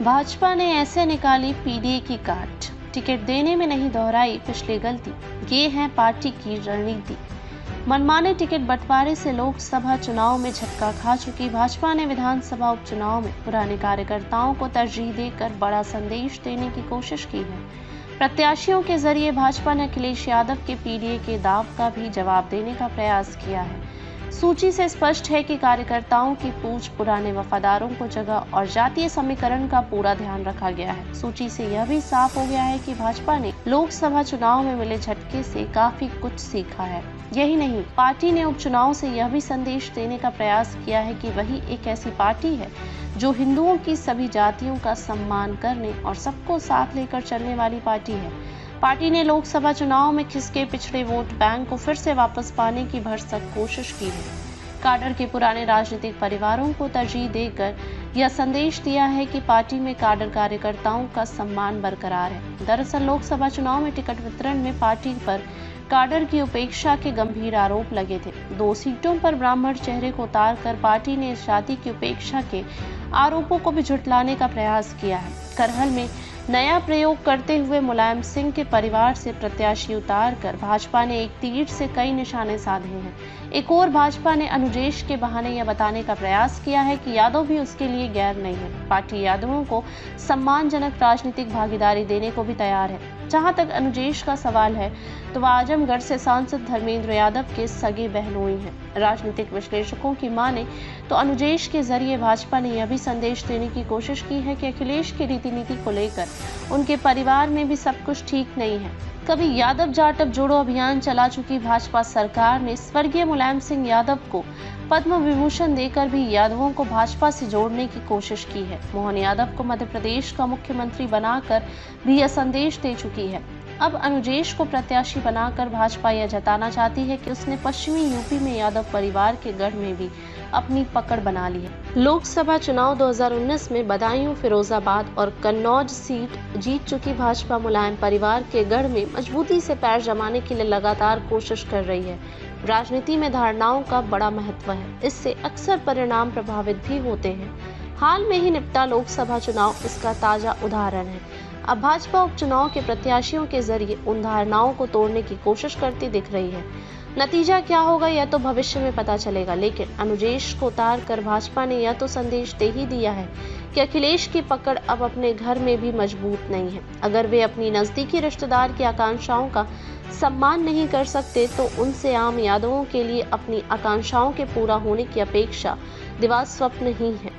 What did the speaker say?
भाजपा ने ऐसे निकाली पीडीए की काट, टिकट देने में नहीं दोहराई पिछली गलती, ये है पार्टी की रणनीति। मनमाने टिकट बंटवारे से लोकसभा चुनाव में झटका खा चुकी भाजपा ने विधानसभा उपचुनाव में पुराने कार्यकर्ताओं को तरजीह देकर बड़ा संदेश देने की कोशिश की है। प्रत्याशियों के जरिए भाजपा ने अखिलेश यादव के पीडीए के दाव का भी जवाब देने का प्रयास किया है। सूची से स्पष्ट है कि कार्यकर्ताओं की पूछ पुराने वफादारों को जगह और जातीय समीकरण का पूरा ध्यान रखा गया है। सूची से यह भी साफ हो गया है कि भाजपा ने लोकसभा चुनाव में मिले झटके से काफी कुछ सीखा है। यही नहीं, पार्टी ने उपचुनाव से यह भी संदेश देने का प्रयास किया है कि वही एक ऐसी पार्टी है जो हिंदुओं की सभी जातियों का सम्मान करने और सबको साथ लेकर चलने वाली पार्टी है। पार्टी ने लोकसभा चुनाव में खिसके पिछड़े वोट बैंक को फिर से वापस पाने की भरसक कोशिश की है। काडर के पुराने राजनीतिक परिवारों को तरजीह देकर यह संदेश दिया है कि पार्टी में काडर कार्यकर्ताओं का सम्मान बरकरार है। दरअसल लोकसभा चुनाव में टिकट वितरण में पार्टी पर काडर की उपेक्षा के गंभीर आरोप लगे थे। 2 सीटों पर ब्राह्मण चेहरे को उतार कर पार्टी ने जाति की उपेक्षा के आरोपों को भी झुठलाने का प्रयास किया है। करहल में नया प्रयोग करते हुए मुलायम सिंह के परिवार से प्रत्याशी उतार कर भाजपा ने एक तीर से कई निशाने साधे हैं। एक और भाजपा ने अनुजेश के बहाने यह बताने का प्रयास किया है कि यादव भी उसके लिए गैर नहीं है। पार्टी यादवों को सम्मानजनक राजनीतिक भागीदारी देने को भी तैयार है। जहां तक अनुजेश का सवाल है तो वह आजमगढ़ से सांसद धर्मेंद्र यादव के सगे बहनोई हैं। राजनीतिक विश्लेषकों की माने तो अनुजेश के जरिए भाजपा ने यह भी संदेश देने की कोशिश की है कि अखिलेश की रीति नीति को लेकर उनके परिवार में भी सब कुछ ठीक नहीं है। कभी यादव जाट अब जोड़ो अभियान चला चुकी भाजपा सरकार ने स्वर्गीय मुलायम सिंह यादव को पद्म विभूषण देकर भी यादवों को भाजपा से जोड़ने की कोशिश की है। मोहन यादव को मध्य प्रदेश का मुख्यमंत्री बनाकर भी यह संदेश दे चुकी है। अब अनुजेश को प्रत्याशी बनाकर भाजपा यह जताना चाहती है कि उसने पश्चिमी यूपी में यादव परिवार के गढ़ में भी अपनी पकड़ बना ली है। लोकसभा चुनाव 2019 में बदायूं, फिरोजाबाद और कन्नौज सीट जीत चुकी भाजपा मुलायम परिवार के गढ़ में मजबूती से पैर जमाने के लिए लगातार कोशिश कर रही है। राजनीति में धारणाओं का बड़ा महत्व है, इससे अक्सर परिणाम प्रभावित भी होते हैं। हाल में ही निपटा लोकसभा चुनाव इसका ताजा उदाहरण है। अब भाजपा उपचुनाव के प्रत्याशियों के जरिए उन धारणाओं को तोड़ने की कोशिश करती दिख रही है। नतीजा क्या होगा यह तो भविष्य में पता चलेगा, लेकिन अनुजेश को उतार कर भाजपा ने यह तो संदेश दे ही दिया है कि अखिलेश की पकड़ अब अपने घर में भी मजबूत नहीं है। अगर वे अपनी नजदीकी रिश्तेदार की आकांक्षाओं का सम्मान नहीं कर सकते तो उनसे आम यादवों के लिए अपनी आकांक्षाओं के पूरा होने की अपेक्षा दिवा स्वप्न ही है।